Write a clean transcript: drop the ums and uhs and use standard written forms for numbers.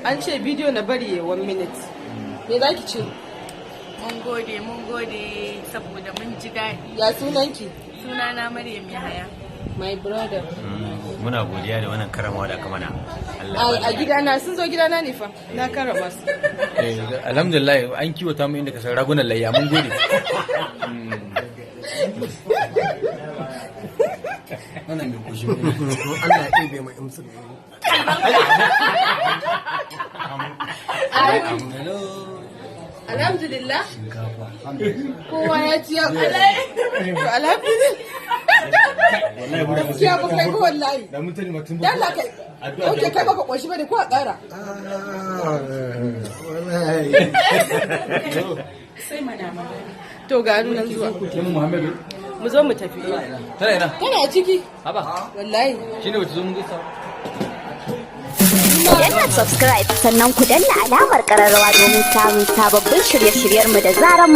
An ce bidiyo na bari 1 minute. Me za ki ce? Mun gode saboda mun ji daɗi. Ya sunanki? Sunana Maryam Yahaya. My brother. Muna godiya da wannan karamawa da aka mana. A gidana sun zo gidana ne fa. Na karama su. Alhamdulillah an kiwata mu inda ka san ragunan layya mun gode. Wannan mai kushi Allah ya ɗebe mai imsu. Alhamdulillah. Kowa ya ci yau. Alhamdulillah. Gaskiya ba kai ko wallahi. Da mutane mutum ba. Allah kai. Okay, kai baka koshi bane ko a ƙara. Wallahi. Sai madama. To ga nan zuwa. Kin Muhammadu. Mu zo mu tafi. Tana ina? Kana ciki. Haba. Wallahi. Shine wace zo mun gaisa. Danna subscribe sannan ku danna alamar ƙararrawa domin samun sababbin shirye-shiryenmu da zaran